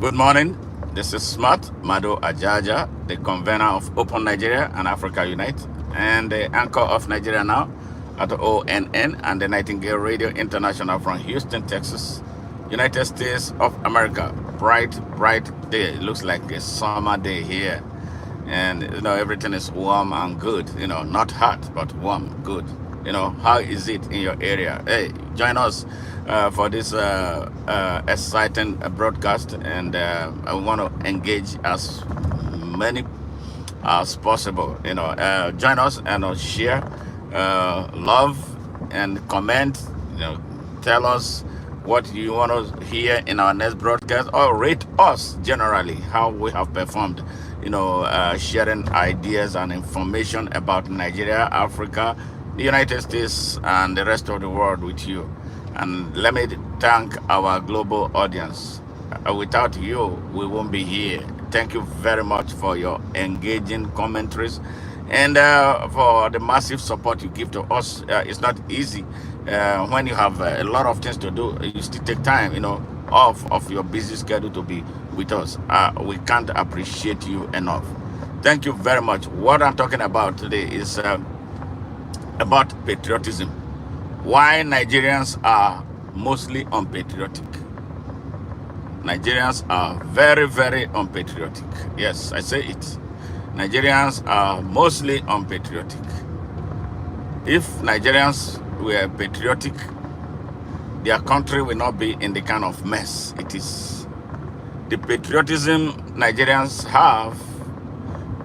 Good morning. This is Smart Mado Ajaja, the convener of Open Nigeria and Africa Unite, and the anchor of Nigeria Now at ONN and the Nightingale Radio International from Houston, Texas, United States of America. Bright, bright day. It looks like a summer day here. And, everything is warm and good. Not hot, but warm, good. How is it in your area? Hey, join us for this exciting broadcast, and I want to engage as many as possible. Join us and share, love, and comment. Tell us what you want to hear in our next broadcast, or rate us generally how we have performed. Sharing ideas and information about Nigeria, Africa, the United States, and the rest of the world with you. And let me thank our global audience. Without you, we won't be here. Thank you very much for your engaging commentaries and for the massive support you give to us. It's not easy when you have a lot of things to do. You still take time, off of your busy schedule to be with us. We can't appreciate you enough. Thank you very much. What I'm talking about today is about patriotism. Why Nigerians are mostly unpatriotic. Nigerians are very, very unpatriotic. Yes, I say it. Nigerians are mostly unpatriotic. If Nigerians were patriotic, their country will not be in the kind of mess it is. The patriotism Nigerians have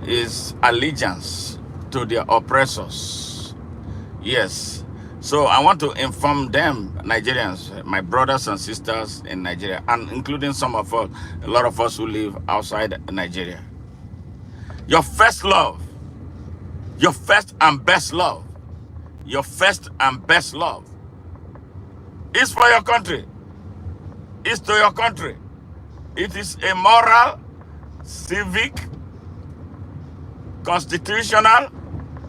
is allegiance to their oppressors. Yes. So I want to inform them, Nigerians, my brothers and sisters in Nigeria, and including some of us, a lot of us who live outside Nigeria. Your first love, your first and best love, your first and best love is for your country. Is to your country. It is a moral, civic, constitutional,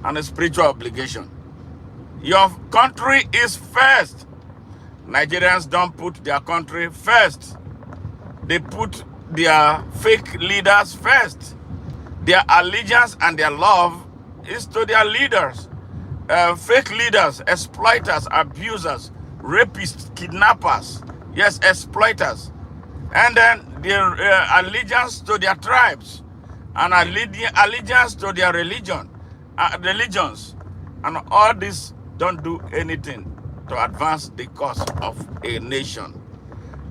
and a spiritual obligation. Your country is first. Nigerians don't put their country first. They put their fake leaders first. Their allegiance and their love is to their leaders. Fake leaders, exploiters, abusers, rapists, kidnappers, yes, exploiters. And then their allegiance to their tribes and allegiance to their religions. And all this don't do anything to advance the cause of a nation.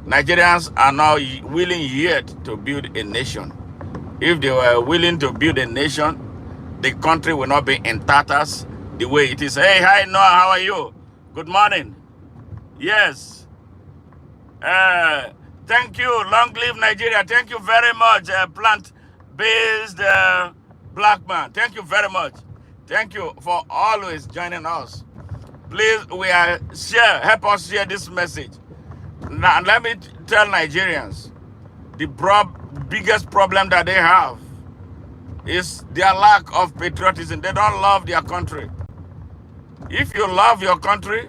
Nigerians are now willing yet to build a nation. If they were willing to build a nation, the country will not be in tatters the way it is. Hey, hi, Noah, how are you? Good morning. Yes. Thank you. Long live Nigeria. Thank you very much, plant-based black man. Thank you very much. Thank you for always joining us. Please, help us share this message. Now, let me tell Nigerians, the biggest problem that they have is their lack of patriotism. They don't love their country. If you love your country,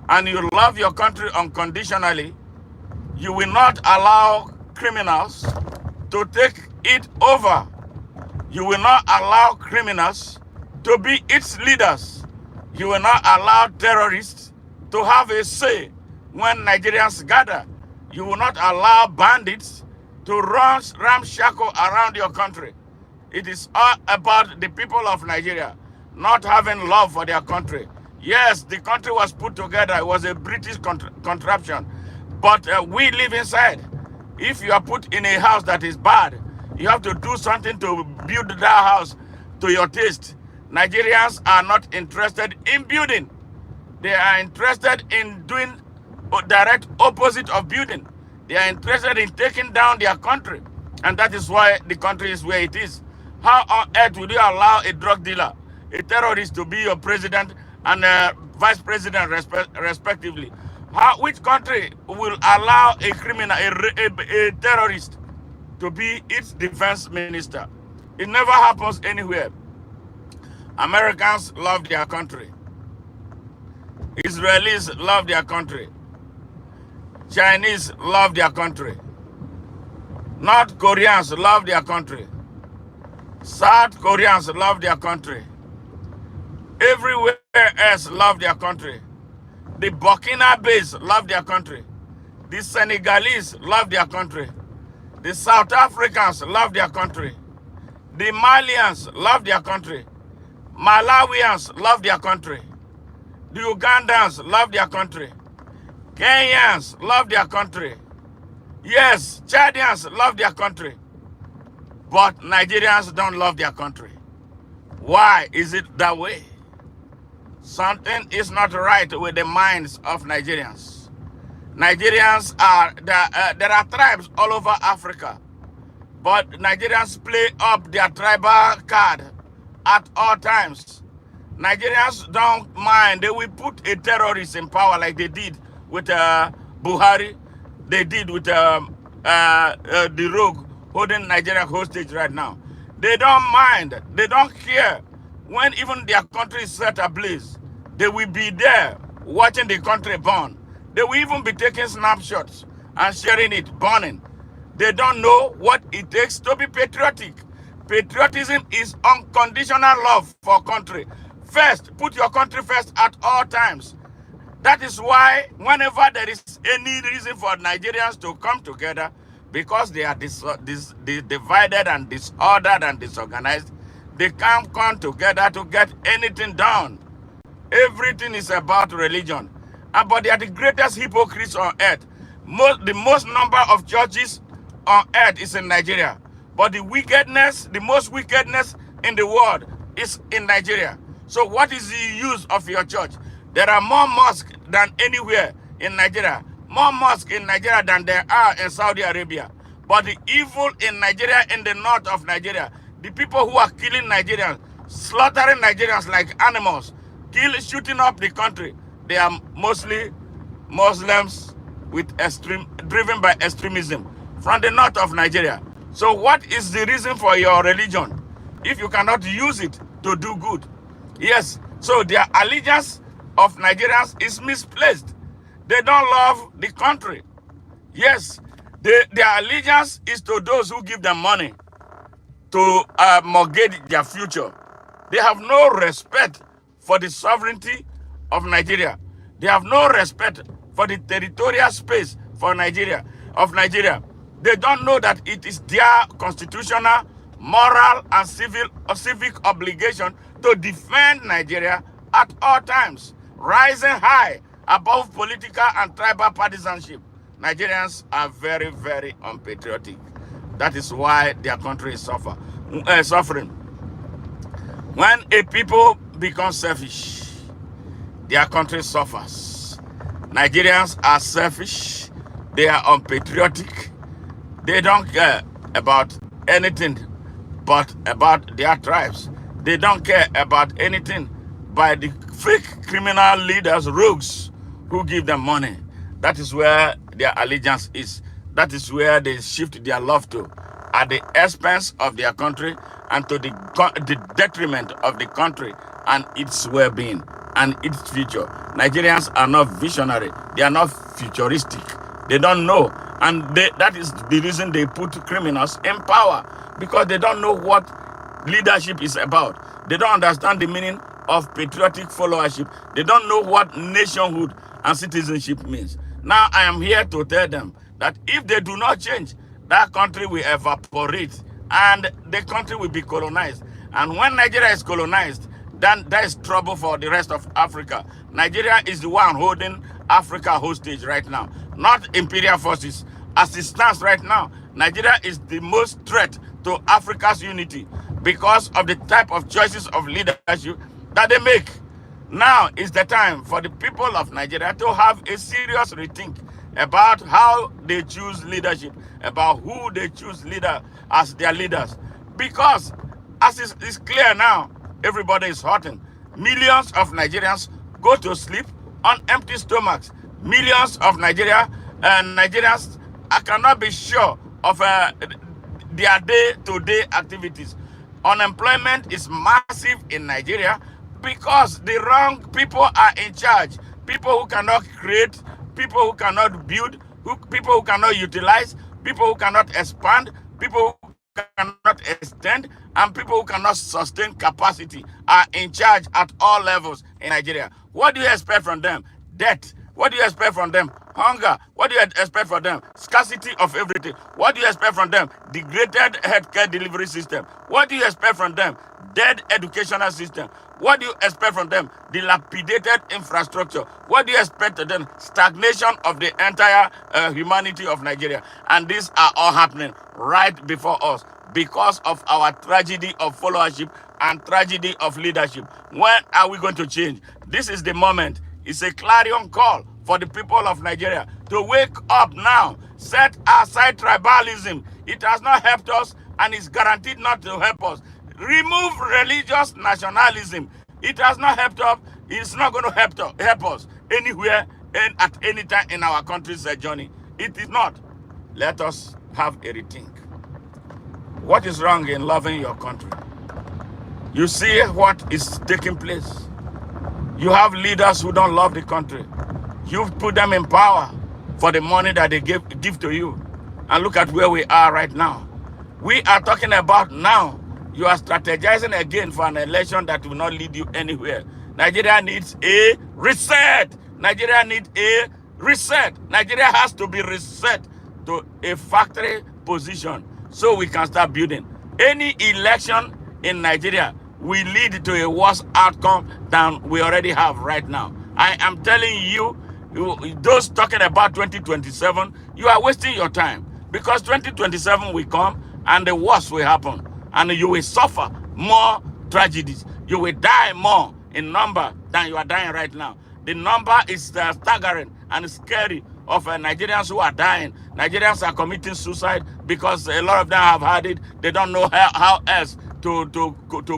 and you love your country unconditionally, you will not allow criminals to take it over. You will not allow criminals to be its leaders. You will not allow terrorists to have a say when Nigerians gather. You will not allow bandits to run ramshackle around your country. It is all about the people of Nigeria not having love for their country. Yes, the country was put together. It was a British contraption. But we live inside. If you are put in a house that is bad, you have to do something to build that house to your taste. Nigerians are not interested in building. They are interested in doing direct opposite of building. They are interested in taking down their country. And that is why the country is where it is. How on earth would you allow a drug dealer, a terrorist to be your president and vice president respectively? Which country will allow a criminal, a terrorist to be its defense minister? It never happens anywhere. Americans love their country. Israelis love their country. Chinese love their country. North Koreans love their country. South Koreans love their country. Everywhere else love their country. The Burkinabes love their country. The Senegalese love their country. The South Africans love their country. The Malians love their country. Malawians love their country. The Ugandans love their country. Kenyans love their country. Yes, Chadians love their country. But Nigerians don't love their country. Why is it that way? Something is not right with the minds of Nigerians. Nigerians are, there are tribes all over Africa, but Nigerians play up their tribal card at all times. Nigerians don't mind. They will put a terrorist in power like they did with Buhari. They did with the rogue holding Nigeria hostage right now. They don't mind. They don't care. When even their country is set ablaze, they will be there watching the country burn. They will even be taking snapshots and sharing it, burning. They don't know what it takes to be patriotic. Patriotism is unconditional love for country. First, put your country first at all times. That is why whenever there is any reason for Nigerians to come together, because they are divided and disordered and disorganized, they can't come together to get anything done. Everything is about religion. But they are the greatest hypocrites on earth. The most number of churches on earth is in Nigeria. But the most wickedness in the world is in Nigeria. So what is the use of your church? There are more mosques than anywhere in Nigeria. More mosques in Nigeria than there are in Saudi Arabia. But the evil in Nigeria, in the north of Nigeria, the people who are killing Nigerians, slaughtering Nigerians like animals, shooting up the country, they are mostly Muslims driven by extremism from the north of Nigeria. So what is the reason for your religion if you cannot use it to do good? Yes, so their allegiance of Nigerians is misplaced. They don't love the country. Yes, their allegiance is to those who give them money to mortgage their future. They have no respect for the sovereignty of Nigeria. They have no respect for the territorial space of Nigeria. They don't know that it is their constitutional, moral, and civic obligation to defend Nigeria at all times, rising high above political and tribal partisanship. Nigerians are very, very unpatriotic. That is why their country is suffering. When a people become selfish, their country suffers. Nigerians are selfish. They are unpatriotic. They don't care about anything but about their tribes. They don't care about anything by the fake criminal leaders, rogues, who give them money. That is where their allegiance is. That is where they shift their love to, at the expense of their country and to the detriment of the country and its well-being and its future. Nigerians are not visionary. They are not futuristic. They don't know. And that is the reason they put criminals in power, because they don't know what leadership is about. They don't understand the meaning of patriotic followership. They don't know what nationhood and citizenship means. Now I am here to tell them that if they do not change, that country will evaporate and the country will be colonized. And when Nigeria is colonized, then there is trouble for the rest of Africa. Nigeria is the one holding Africa hostage right now, not imperial forces. As it stands right now, Nigeria is the most threat to Africa's unity because of the type of choices of leadership that they make. Now is the time for the people of Nigeria to have a serious rethink about how they choose leadership, about who they choose as their leaders. Because as it's clear now, everybody is hurting. Millions of Nigerians go to sleep on empty stomachs. Millions of Nigerians cannot be sure of their day-to-day activities. Unemployment is massive in Nigeria because the wrong people are in charge. People who cannot create, people who cannot build, people who cannot utilize, people who cannot expand, people who cannot extend, and people who cannot sustain capacity are in charge at all levels in Nigeria. What do you expect from them? Debt. What do you expect from them? Hunger. What do you expect from them? Scarcity of everything. What do you expect from them? Degraded healthcare delivery system. What do you expect from them? Dead educational system. What do you expect from them? Dilapidated infrastructure. What do you expect from them? Stagnation of the entire humanity of Nigeria. And these are all happening right before us because of our tragedy of followership and tragedy of leadership. When are we going to change? This is the moment. It's a clarion call for the people of Nigeria to wake up now. Set aside tribalism. It has not helped us and it's guaranteed not to help us. Remove religious nationalism. It has not helped us. It's not going to help us anywhere and at any time in our country's journey. It is not. Let us have a rethink. What is wrong in loving your country? You see what is taking place. You have leaders who don't love the country. You put them in power for the money that they give to you. And look at where we are right now. We are talking about now. You are strategizing again for an election that will not lead you anywhere. Nigeria needs a reset. Nigeria needs a reset. Nigeria has to be reset to a factory position so we can start building. Any election in Nigeria will lead to a worse outcome than we already have right now. I am telling you, those talking about 2027, you are wasting your time because 2027 will come and the worst will happen and you will suffer more tragedies. You will die more in number than you are dying right now. The number is staggering and scary of Nigerians who are dying. Nigerians are committing suicide because a lot of them have had it. They don't know how else to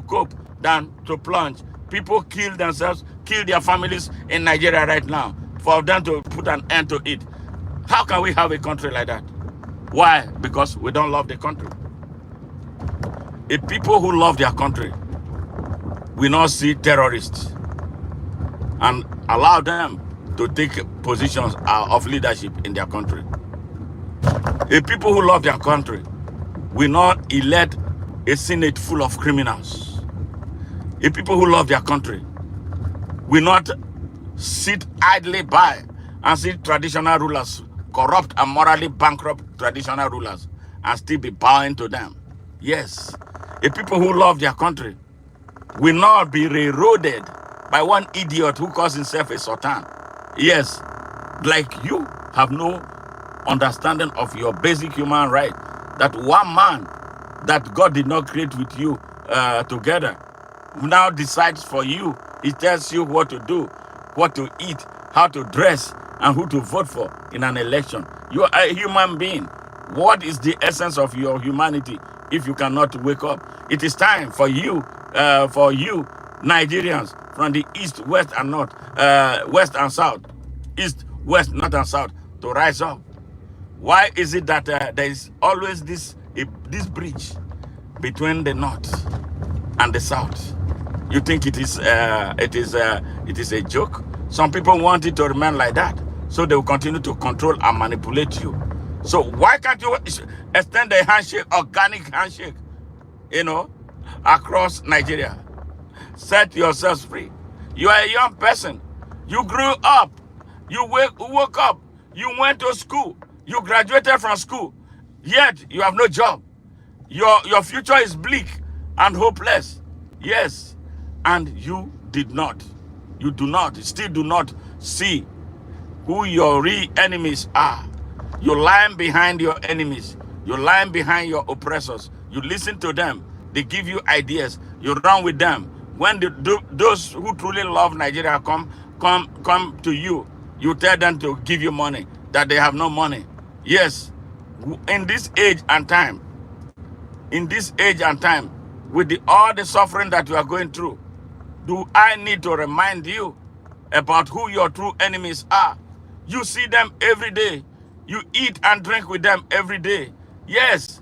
cope than to plunge. People kill themselves, kill their families in Nigeria right now for them to put an end to it. How can we have a country like that? Why? Because we don't love the country. A people who love their country will not see terrorists and allow them to take positions of leadership in their country. A people who love their country will not elect a senate full of criminals. A people who love their country will not sit idly by and see traditional rulers, corrupt and morally bankrupt traditional rulers, and still be bowing to them. Yes, a people who love their country will not be railroaded by one idiot who calls himself a sultan. Yes, like you have no understanding of your basic human right, that one man that God did not create with you together now decides for you. He tells you what to do, what to eat, how to dress, and who to vote for in an election. You are a human being. What is the essence of your humanity if you cannot wake up? It is time for you, Nigerians, from the east, west, and north, west and south, east, west, north, and south, to rise up. Why is it that there is always this bridge between the north and the south? You think it is a joke? Some people want it to remain like that, so they will continue to control and manipulate you. So why can't you extend the handshake, organic handshake, across Nigeria? Set yourselves free. You are a young person. You grew up. You woke up. You went to school. You graduated from school. Yet you have no job. Your future is bleak and hopeless. Yes. And you still do not see who your real enemies are. You're lying behind your enemies. You're lying behind your oppressors. You listen to them. They give you ideas. You run with them. When those who truly love Nigeria come to you, you tell them to give you money, that they have no money. Yes, in this age and time, with all the suffering that you are going through, do I need to remind you about who your true enemies are? You see them every day. You eat and drink with them every day. Yes,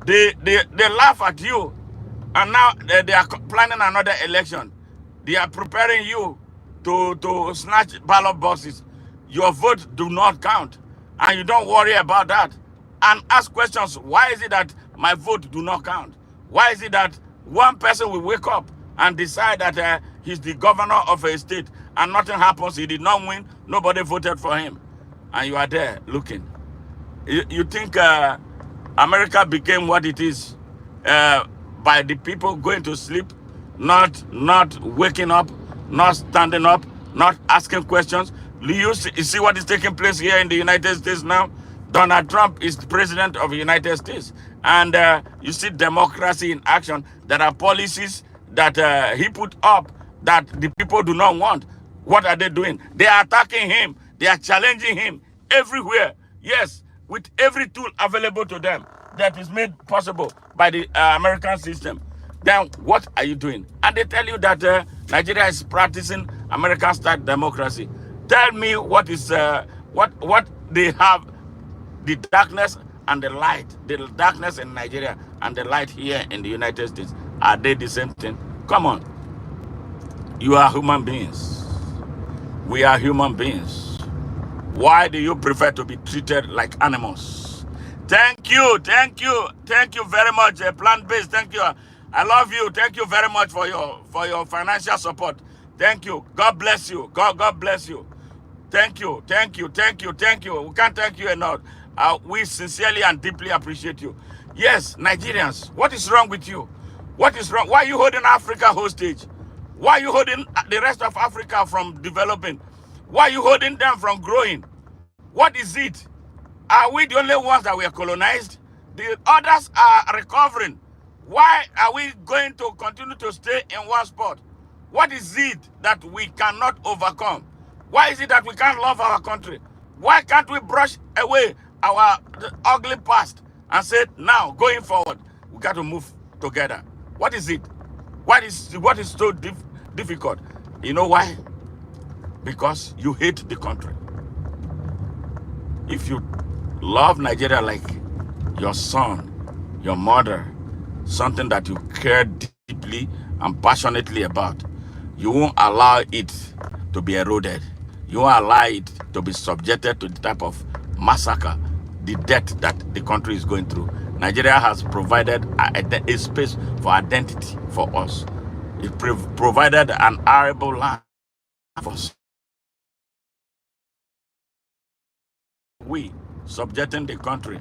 they laugh at you. And now they are planning another election. They are preparing you to snatch ballot boxes. Your vote do not count. And you don't worry about that. and ask questions. Why is it that my vote do not count? Why is it that one person will wake up and decide that he's the governor of a state and nothing happens? He did not win. Nobody voted for him. And you are there looking. You think America became what it is by the people going to sleep, not waking up, not standing up, not asking questions? You see what is taking place here in the United States now? Donald Trump is the president of the United States. And you see democracy in action. There are policies that he put up that the people do not want. What are they doing? They are attacking him. They are challenging him everywhere. Yes, with every tool available to them that is made possible by the American system. Then what are you doing? And they tell you that Nigeria is practicing American-style democracy. Tell me what is what they have, the darkness and the light, the darkness in Nigeria and the light here in the United States. Are they the same thing? Come on. You are human beings. We are human beings. Why do you prefer to be treated like animals? Thank you very much, plant-based. Thank you. I love you. Thank you very much for your financial support. Thank you. God bless you. God bless you. Thank you. We can't thank you enough. We sincerely and deeply appreciate you. Yes, Nigerians, what is wrong with you? What is wrong? Why are you holding Africa hostage? Why are you holding the rest of Africa from developing? Why are you holding them from growing? What is it? Are we the only ones that were colonized? The others are recovering. Why are we going to continue to stay in one spot? What is it that we cannot overcome? Why is it that we can't love our country? Why can't we brush away our ugly past and say, now, going forward, we got to move together? What is it? What is so difficult? You know why? Because you hate the country. If you love Nigeria like your son, your mother, something that you care deeply and passionately about, you won't allow it to be eroded. You won't allow it to be subjected to the type of massacre, the death that the country is going through. Nigeria has provided a space for identity for us. It provided an arable land for us. We subjecting the country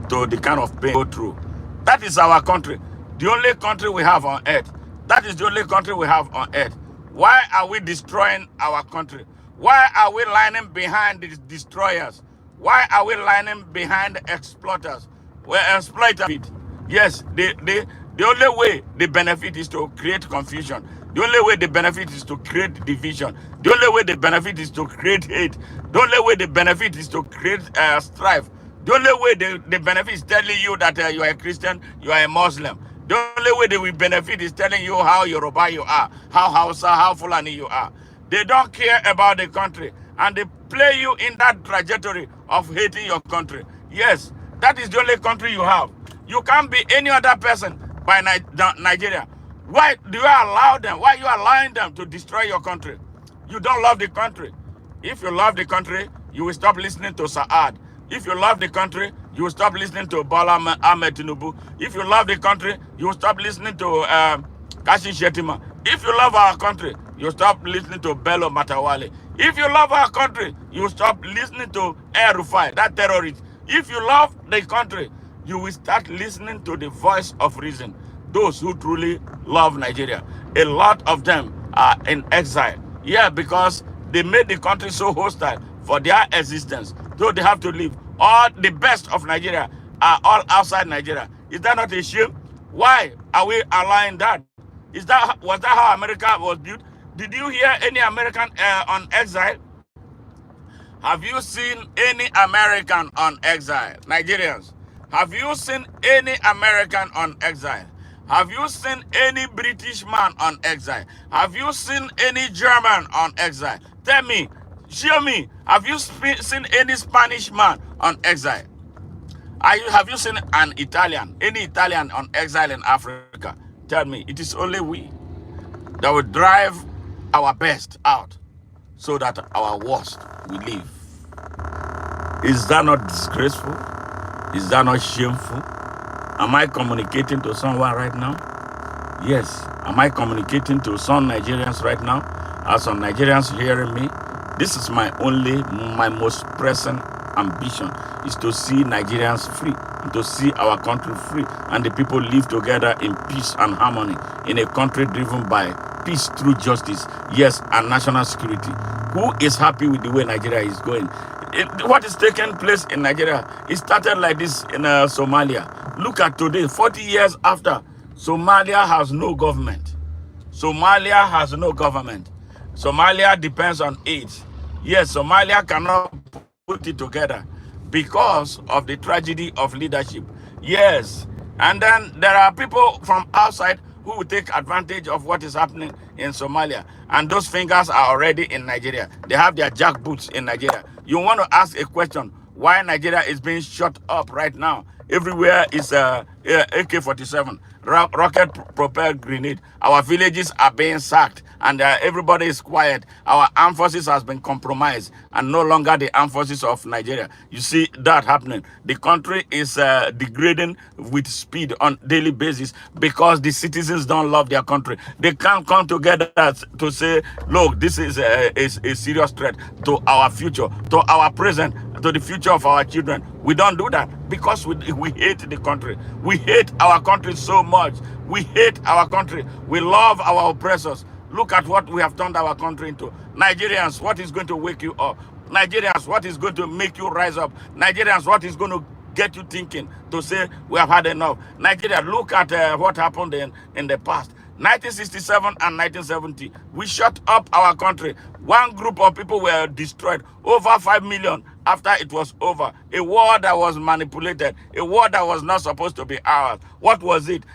to the kind of pain we go through. That is our country. The only country we have on earth. That is the only country we have on earth. Why are we destroying our country? Why are we lining behind the destroyers? Why are we lining behind the exploiters? We're exploiting it. Yes, the only way they benefit is to create confusion. The only way they benefit is to create division. The only way they benefit is to create hate. The only way they benefit is to create strife. The only way they benefit is telling you that you are a Christian, you are a Muslim. The only way they will benefit is telling you how Yoruba you are, how Hausa, how Fulani you are. They don't care about the country, and they play you in that trajectory of hating your country. Yes, that is the only country you have. You can't be any other person by Nigeria. Why do you allow them? Why are you allowing them to destroy your country? You don't love the country. If you love the country, you will stop listening to Saad. If you love the country, you will stop listening to Bola Ahmed Tinubu. If you love the country, you will stop listening to Kashi Shetima. If you love our country, you will stop listening to Bello Matawale. If you love our country, you will stop listening to El Rufai, that terrorist. If you love the country, you will start listening to the voice of reason. Those who truly love Nigeria. A lot of them are in exile. Yeah, because they made the country so hostile for their existence. So they have to leave. All the best of Nigeria are all outside Nigeria. Is that not a shame? Why are we allowing that? Was that how America was built? Did you hear any American on exile? Have you seen any American on exile? Nigerians, have you seen any American on exile? Have you seen any British man on exile? Have you seen any German on exile? Tell me, show me, have you seen any Spanish man on exile? Have you seen an Italian, any Italian on exile in Africa? Tell me, it is only we that will drive our best out so that our worst will live. Is that not disgraceful? Is that not shameful? Am I communicating to someone right now? Yes. Am I communicating to some Nigerians right now? Are some Nigerians hearing me? This is my most pressing ambition is to see Nigerians free, to see our country free, and the people live together in peace and harmony in a country driven by peace through justice, yes, and national security. Who is happy with the way Nigeria is going? What is taking place in Nigeria? It started like this in Somalia. Look at today, 40 years after, Somalia has no government. Somalia has no government. Somalia depends on aid. Yes, Somalia cannot put it together because of the tragedy of leadership. Yes. And then there are people from outside who will take advantage of what is happening in Somalia. And those fingers are already in Nigeria. They have their jackboots in Nigeria. You want to ask a question, why Nigeria is being shut up right now? Everywhere is AK-47, rocket-propelled grenade. Our villages are being sacked, and everybody is quiet. Our armed forces has been compromised, and no longer the armed forces of Nigeria. You see that happening. The country is degrading with speed on daily basis because the citizens don't love their country. They can't come together to say, look, this is a serious threat to our future, to our present, to the future of our children. We don't do that because we hate the country. We hate our country so much. We hate our country. We love our oppressors. Look at what we have turned our country into. Nigerians, what is going to wake you up? Nigerians, what is going to make you rise up? Nigerians, what is going to get you thinking to say we have had enough? Nigeria, look at what happened in the past. 1967 and 1970, we shut up our country. One group of people were destroyed, over 5 million after it was over. A war that was manipulated, a war that was not supposed to be ours. What was it?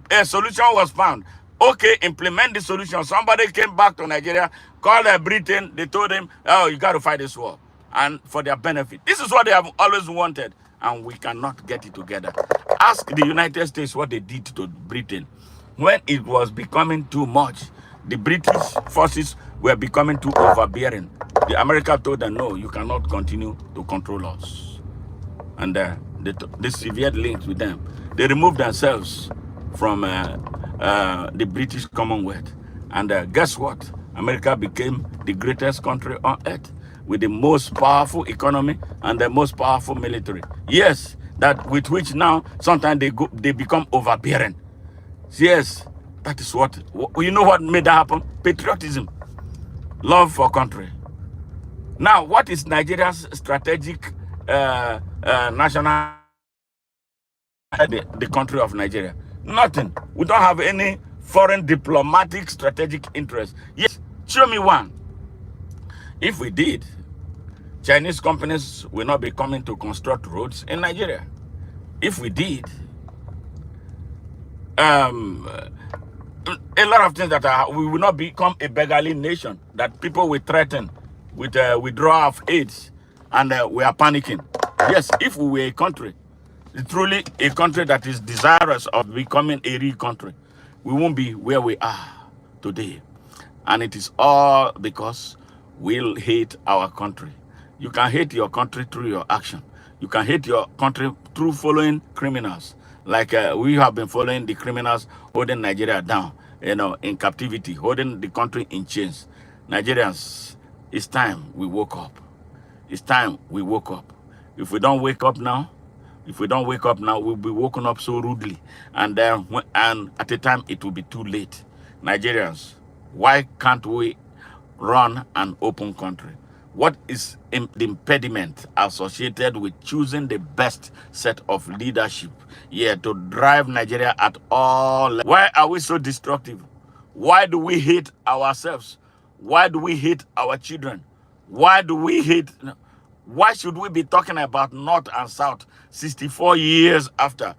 A solution was found. Okay, implement the solution. Somebody came back to Nigeria, called Britain, they told him, oh, you got to fight this war. And for their benefit. This is what they have always wanted, and we cannot get it together. Ask the United States what they did to Britain. When it was becoming too much, the British forces were becoming too overbearing. The America told them, no, you cannot continue to control us. And they severed links with them. They removed themselves from the British Commonwealth. And guess what? America became the greatest country on earth with the most powerful economy and the most powerful military. Yes, that with which now sometimes they become overbearing. Yes, that is what, you know what made that happen? Patriotism, love for country. Now, what is Nigeria's strategic national, the country of Nigeria? Nothing. We don't have any foreign diplomatic strategic interest. Yes, show me one. If we did, Chinese companies will not be coming to construct roads in Nigeria. If we did, a lot of things that we will not become a beggarly nation, that people will threaten with withdrawal of aids, and we are panicking. Yes, if we were a country, truly a country that is desirous of becoming a real country, we won't be where we are today. And it is all because we'll hate our country. You can hate your country through your action. You can hate your country through following criminals. Like we have been following the criminals holding Nigeria down, in captivity, holding the country in chains. Nigerians, it's time we woke up. It's time we woke up. If we don't wake up now, we'll be woken up so rudely. And at the time, it will be too late. Nigerians, why can't we run an open country? What is the impediment associated with choosing the best set of leadership to drive Nigeria at all levels? Why are we so destructive? Why do we hate ourselves? Why do we hate our children? Why should we be talking about North and South 64 years after?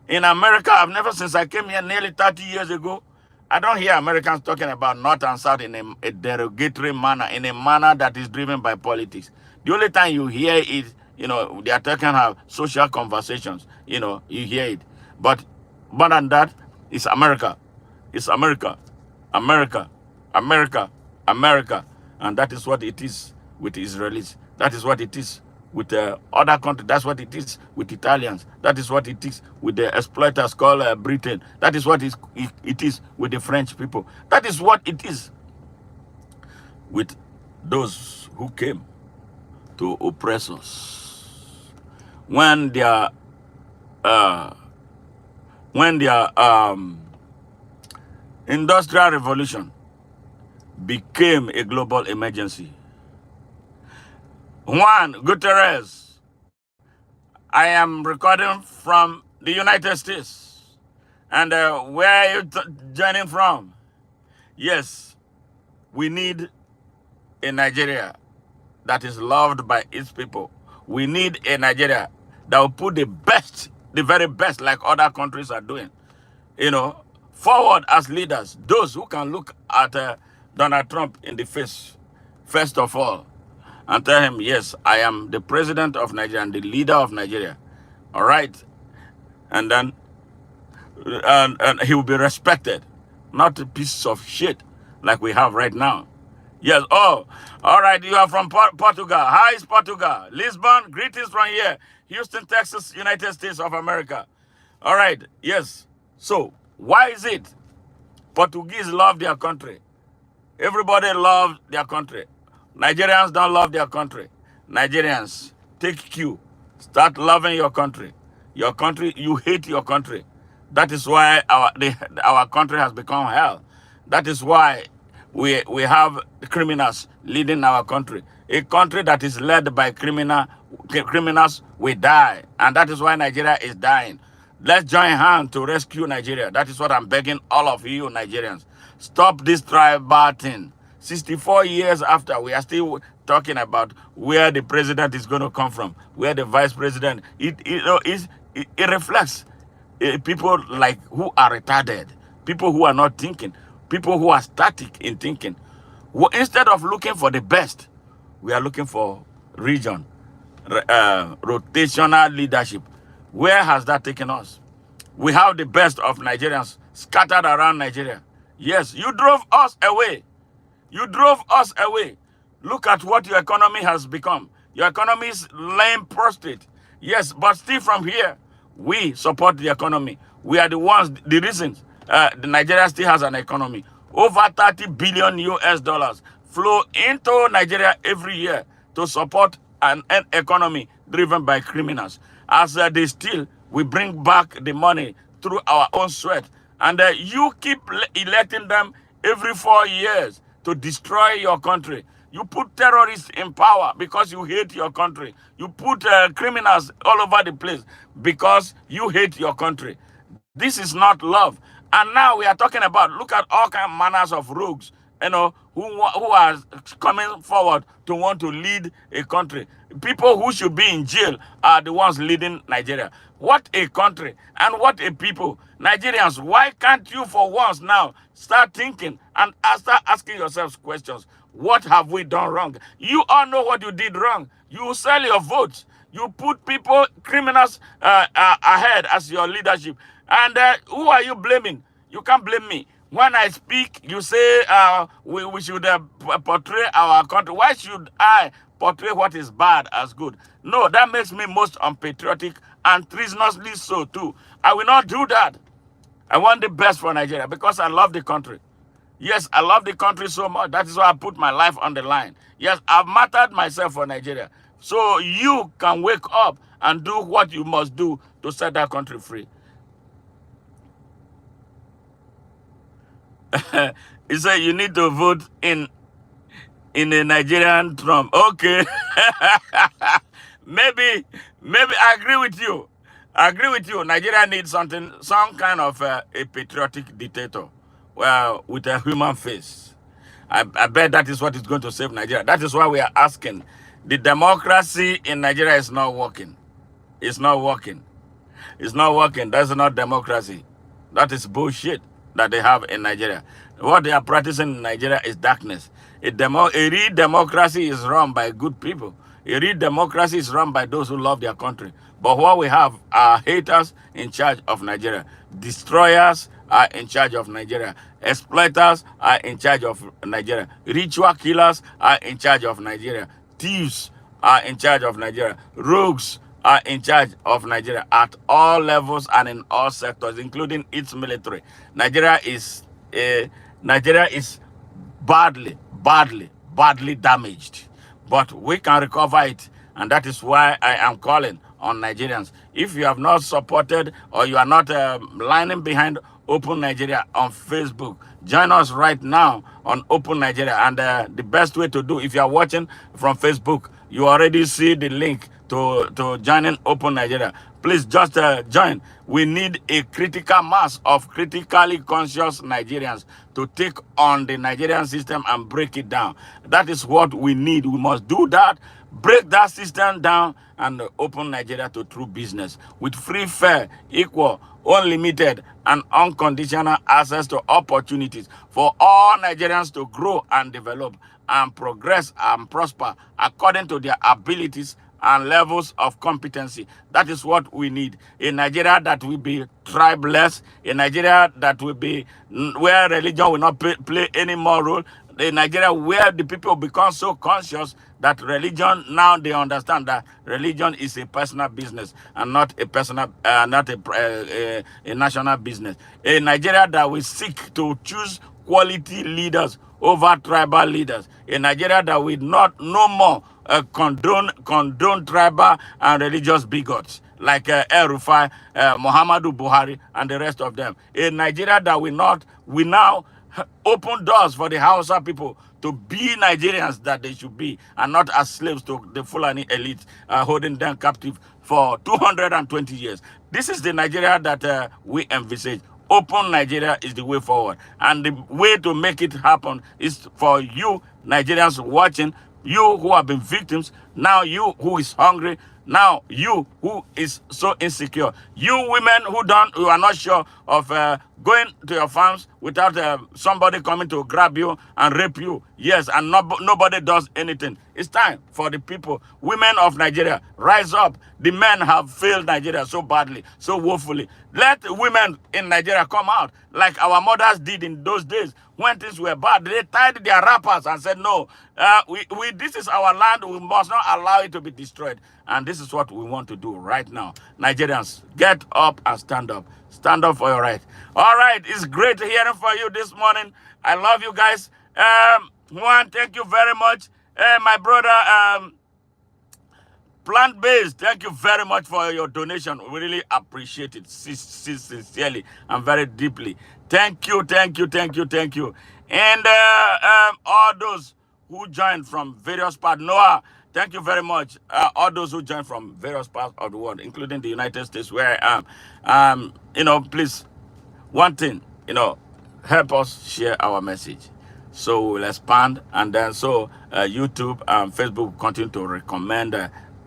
In America, since I came here nearly 30 years ago, I don't hear Americans talking about North and South in a derogatory manner, in a manner that is driven by politics. The only time you hear it, they are talking about social conversations, you hear it. But more than that, it's America. It's America. America. America. America. And that is what it is with Israelis. That is what it is with other countries. That's what it is with Italians. That is what it is with the exploiters called Britain. That is what it is with the French people. That is what it is with those who came to oppress us. When their uh, industrial revolution became a global emergency. Juan Guterres, I am recording from the United States. And where are you joining from? Yes, we need a Nigeria that is loved by its people. We need a Nigeria that will put the best, the very best, like other countries are doing, forward as leaders. Those who can look at Donald Trump in the face, first of all, and tell him, yes, I am the president of Nigeria and the leader of Nigeria. All right? And then and he will be respected, not a piece of shit like we have right now. Yes, oh, all right, you are from Portugal. Hi, is Portugal. Lisbon, greetings from here. Houston, Texas, United States of America. All right, yes. So, why is it Portuguese love their country? Everybody loves their country. Nigerians don't love their country. Nigerians, take cue. Start loving your country. Your country, you hate your country. That is why our country has become hell. That is why we have criminals leading our country. A country that is led by criminals will die. And that is why Nigeria is dying. Let's join hands to rescue Nigeria. That is what I'm begging all of you Nigerians. Stop this tribal thing. 64 years after, we are still talking about where the president is going to come from, where the vice president. It reflects people like who are retarded, people who are not thinking, people who are static in thinking. Instead of looking for the best, we are looking for region, rotational leadership. Where has that taken us? We have the best of Nigerians scattered around Nigeria. Yes, you drove us away. You drove us away. Look at what your economy has become. Your economy is laying prostrate. Yes, but still from here, we support the economy. We are the ones, the reasons Nigeria still has an economy. Over 30 billion US dollars flow into Nigeria every year to support an economy driven by criminals. As they steal, we bring back the money through our own sweat. And you keep electing them every 4 years to destroy your country. You put terrorists in power because you hate your country. You put criminals all over the place because you hate your country. This is not love. And now we are talking about, look at all kind of manners of rogues, who are coming forward to want to lead a country. People who should be in jail are the ones leading Nigeria. What a country and what a people. Nigerians, why can't you for once now start thinking and start asking yourselves questions? What have we done wrong? You all know what you did wrong. You sell your votes. You put people, criminals ahead as your leadership. And who are you blaming? You can't blame me. When I speak, you say we should portray our country. Why should I portray what is bad as good? No, that makes me most unpatriotic and treasonously so too. I will not do that. I want the best for Nigeria because I love the country. Yes, I love the country so much. That is why I put my life on the line. Yes, I've martyred myself for Nigeria. So you can wake up and do what you must do to set that country free. He said you need to vote in a Nigerian Trump. Okay. maybe I agree with you. I agree with you. Nigeria needs some kind of a patriotic dictator, well, with a human face. I bet that is what is going to save Nigeria. That is why we are asking. The democracy in Nigeria is not working. It's not working. It's not working. That's not democracy. That is bullshit that they have in Nigeria. What they are practicing in Nigeria is darkness. A real democracy is run by good people. A real democracy is run by those who love their country. But what we have are haters in charge of Nigeria. Destroyers are in charge of Nigeria. Exploiters are in charge of Nigeria. Ritual killers are in charge of Nigeria. Thieves are in charge of Nigeria. Rogues are in charge of Nigeria at all levels and in all sectors, including its military. Nigeria is uh, Nigeria is badly damaged. But we can recover it. And that is why I am calling on Nigerians. If you have not supported or you are not lining behind Open Nigeria on Facebook, join us right now on Open Nigeria. And the best way to do, if you are watching from Facebook, you already see the link to joining Open Nigeria. Please just join. We need a critical mass of critically conscious Nigerians to take on the Nigerian system and break it down. That is what we need. We must do that, break that system down, and open Nigeria to true business with free, fair, equal, unlimited, and unconditional access to opportunities for all Nigerians to grow and develop and progress and prosper according to their abilities and levels of competency. That is what we need. A Nigeria that will be tribeless, a Nigeria that will be where religion will not play any more role, a Nigeria where the people become so conscious that religion, now they understand that religion is a personal business and not a personal, not a national business. A Nigeria that will seek to choose quality leaders over tribal leaders. A Nigeria that will not no more condone tribal and religious bigots like El Rufai, Muhammadu Buhari, and the rest of them. A Nigeria that will now open doors for the Hausa people to be Nigerians that they should be, and not as slaves to the Fulani elite, holding them captive for 220 years. This is the Nigeria that we envisage. Open Nigeria is the way forward. And the way to make it happen is for you, Nigerians watching, you who have been victims, now you who is hungry, now you who is so insecure, you women who are not sure of going to your farms without somebody coming to grab you and rape you. Yes, and nobody does anything. It's time for the people, women of Nigeria, rise up. The men have failed Nigeria so badly, so woefully. Let women in Nigeria come out like our mothers did in those days when things were bad. They tied their wrappers and said, no, this is our land. We must not allow it to be destroyed. And this is what we want to do right now. Nigerians, get up and stand up. Stand up for your right. All right, it's great hearing from you this morning. I love you guys. Juan, thank you very much. My brother, Plant-based, thank you very much for your donation. We really appreciate it sincerely and very deeply. Thank you. And all those who joined from various parts, Noah, thank you very much. All those who joined from various parts of the world, including the United States, where I am. Please, one thing, help us share our message. So we'll expand, and then YouTube and Facebook will continue to recommend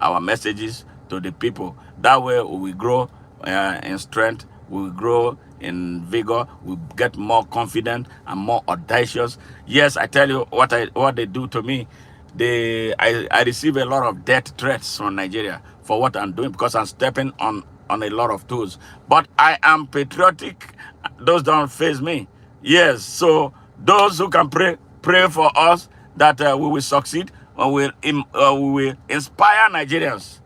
our messages to the people. That way we will grow in strength, we will grow in vigor, we get more confident and more audacious. Yes, I tell you what they do to me. I receive a lot of death threats from Nigeria for what I'm doing because I'm stepping on a lot of toes. But I am patriotic. Those don't faze me. Yes, so those who can pray for us that we will succeed. We will inspire Nigerians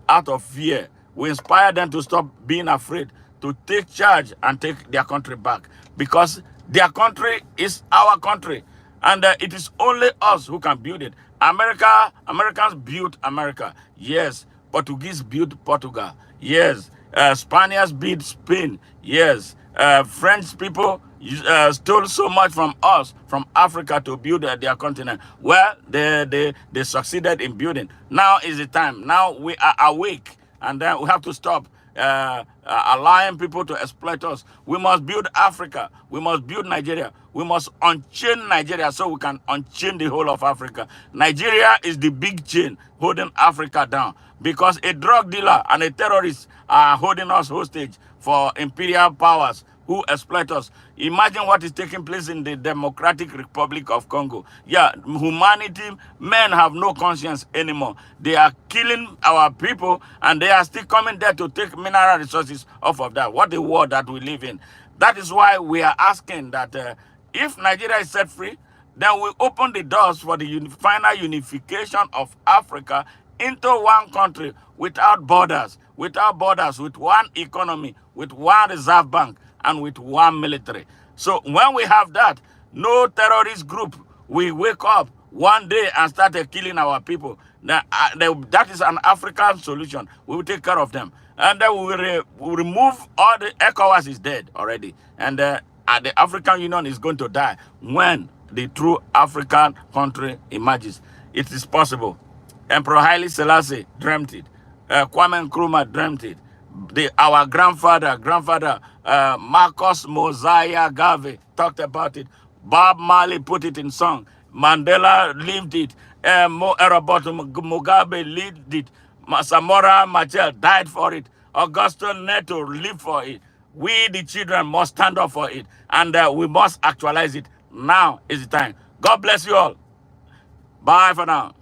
out of fear. We inspire them to stop being afraid, to take charge and take their country back. Because their country is our country. And it is only us who can build it. Americans built America. Yes. Portuguese built Portugal. Yes. Spaniards built Spain. Yes. French people stole so much from us, from Africa, to build their continent. Well, they succeeded in building. Now is the time. Now we are awake, and then we have to stop allowing people to exploit us. We must build Africa. We must build Nigeria. We must unchain Nigeria so we can unchain the whole of Africa. Nigeria is the big chain holding Africa down because a drug dealer and a terrorist are holding us hostage for imperial powers who exploit us. Imagine what is taking place in the Democratic Republic of Congo. Yeah, humanity, men have no conscience anymore. They are killing our people and they are still coming there to take mineral resources off of that. What a world that we live in. That is why we are asking that if Nigeria is set free, then we open the doors for the final unification of Africa into one country without borders, with one economy, with one reserve bank, and with one military. So when we have that, no terrorist group will wake up one day and start killing our people. Now, that is an African solution. We will take care of them. And then we will remove all the ECOWAS is dead already. And the African Union is going to die when the true African country emerges. It is possible. Emperor Haile Selassie dreamt it. Kwame Nkrumah dreamt it. Our grandfather, Marcus Mosiah Garvey talked about it. Bob Marley put it in song. Mandela lived it. Roberto Mugabe lived it. Samora Machel died for it. Augusto Neto lived for it. We, the children, must stand up for it. And we must actualize it. Now is the time. God bless you all. Bye for now.